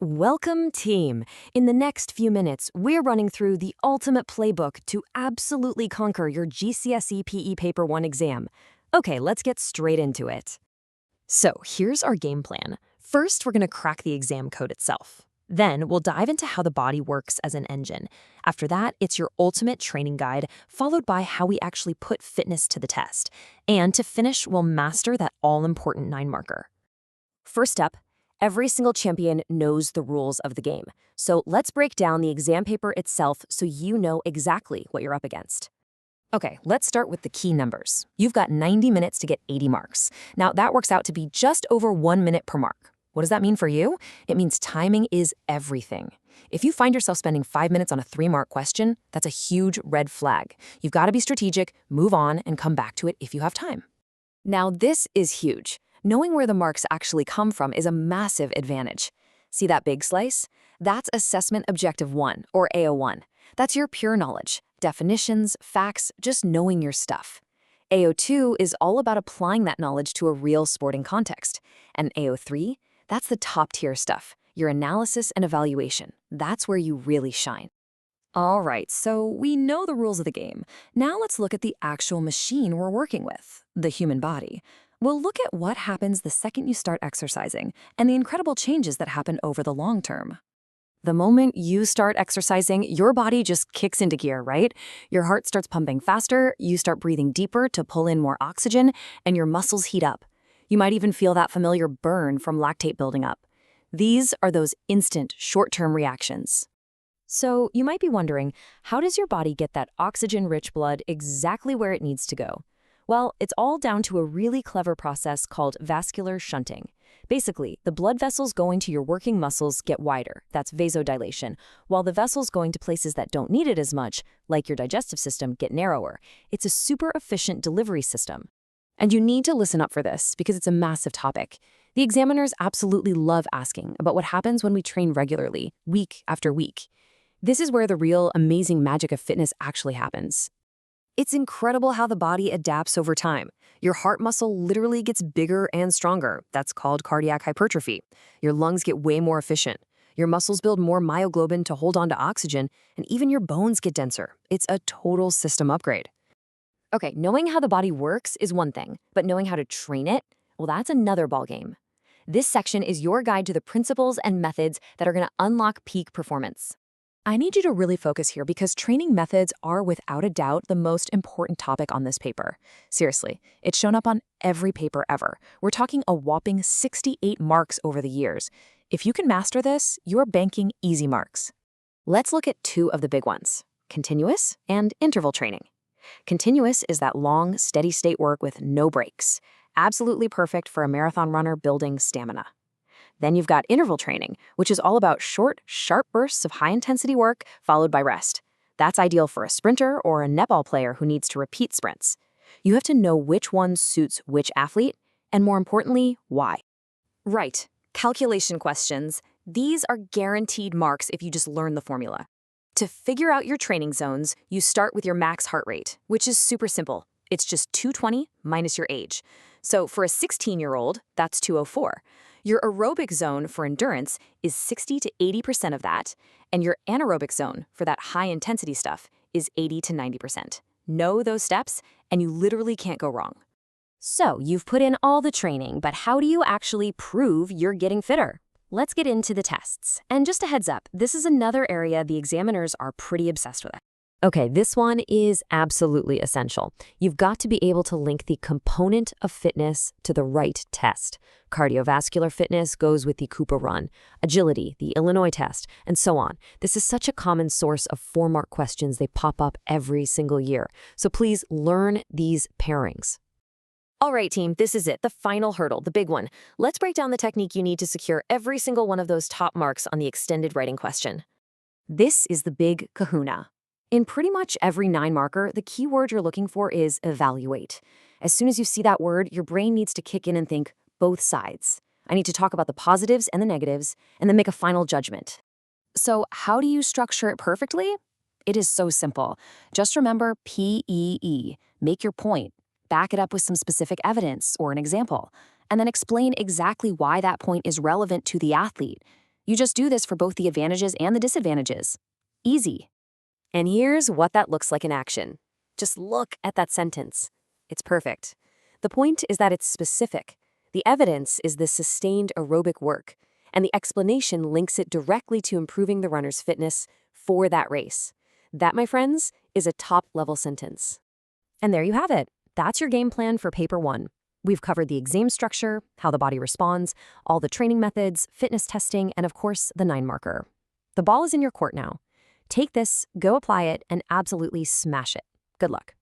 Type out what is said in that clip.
Welcome, team. In the next few minutes, we're running through the ultimate playbook to absolutely conquer your GCSE PE Paper 1 exam. Okay, let's get straight into it. So, here's our game plan. First, we're going to crack the exam code itself. Then, we'll dive into how the body works as an engine. After that, it's your ultimate training guide, followed by how we actually put fitness to the test. And to finish, we'll master that all-important 9-marker. First up, every single champion knows the rules of the game. So let's break down the exam paper itself so you know exactly what you're up against. Okay, let's start with the key numbers. You've got 90 minutes to get 80 marks. Now, that works out to be just over 1 minute per mark. What does that mean for you? It means timing is everything. If you find yourself spending 5 minutes on a 3-mark question, that's a huge red flag. You've got to be strategic, move on, and come back to it if you have time. Now, this is huge. Knowing where the marks actually come from is a massive advantage. See that big slice? That's Assessment Objective 1, or AO1. That's your pure knowledge, definitions, facts, just knowing your stuff. AO2 is all about applying that knowledge to a real sporting context. And AO3, that's the top-tier stuff, your analysis and evaluation. That's where you really shine. All right, so we know the rules of the game. Now let's look at the actual machine we're working with, the human body. We'll look at what happens the second you start exercising and the incredible changes that happen over the long term. The moment you start exercising, your body just kicks into gear, right? Your heart starts pumping faster, you start breathing deeper to pull in more oxygen, and your muscles heat up. You might even feel that familiar burn from lactate building up. These are those instant, short-term reactions. So you might be wondering, how does your body get that oxygen-rich blood exactly where it needs to go? Well, it's all down to a really clever process called vascular shunting. Basically, the blood vessels going to your working muscles get wider, that's vasodilation, while the vessels going to places that don't need it as much, like your digestive system, get narrower. It's a super efficient delivery system. And you need to listen up for this, because it's a massive topic. The examiners absolutely love asking about what happens when we train regularly, week after week. This is where the real amazing magic of fitness actually happens. It's incredible how the body adapts over time. Your heart muscle literally gets bigger and stronger. That's called cardiac hypertrophy. Your lungs get way more efficient. Your muscles build more myoglobin to hold on to oxygen, and even your bones get denser. It's a total system upgrade. Okay, knowing how the body works is one thing, but knowing how to train it, well, that's another ballgame. This section is your guide to the principles and methods that are going to unlock peak performance. I need you to really focus here because training methods are without a doubt the most important topic on this paper. Seriously, it's shown up on every paper ever. We're talking a whopping 68 marks over the years. If you can master this, you're banking easy marks. Let's look at 2 of the big ones, continuous and interval training. Continuous is that long, steady state work with no breaks. Absolutely perfect for a marathon runner building stamina. Then you've got interval training, which is all about short, sharp bursts of high-intensity work followed by rest. That's ideal for a sprinter or a netball player who needs to repeat sprints. You have to know which one suits which athlete, and more importantly, why. Right, calculation questions. These are guaranteed marks if you just learn the formula. To figure out your training zones, you start with your max heart rate, which is super simple. It's just 220 minus your age. So for a 16-year-old, that's 204. Your aerobic zone for endurance is 60 to 80% of that, and your anaerobic zone for that high-intensity stuff is 80 to 90%. Know those steps, and you literally can't go wrong. So you've put in all the training, but how do you actually prove you're getting fitter? Let's get into the tests. And just a heads up, this is another area the examiners are pretty obsessed with. Okay, this one is absolutely essential. You've got to be able to link the component of fitness to the right test. Cardiovascular fitness goes with the Cooper Run, agility, the Illinois test, and so on. This is such a common source of 4-mark questions. They pop up every single year. So please learn these pairings. All right, team, this is it, the final hurdle, the big one. Let's break down the technique you need to secure every single one of those top marks on the extended writing question. This is the big kahuna. In pretty much every 9-marker, the key word you're looking for is evaluate. As soon as you see that word, your brain needs to kick in and think both sides. I need to talk about the positives and the negatives, and then make a final judgment. So how do you structure it perfectly? It is so simple. Just remember PEE. Make your point. Back it up with some specific evidence or an example, and then explain exactly why that point is relevant to the athlete. You just do this for both the advantages and the disadvantages. Easy. And here's what that looks like in action. Just look at that sentence. It's perfect. The point is that it's specific. The evidence is the sustained aerobic work, and the explanation links it directly to improving the runner's fitness for that race. That, my friends, is a top-level sentence. And there you have it. That's your game plan for Paper 1. We've covered the exam structure, how the body responds, all the training methods, fitness testing, and of course, the 9 marker. The ball is in your court now. Take this, go apply it, and absolutely smash it. Good luck.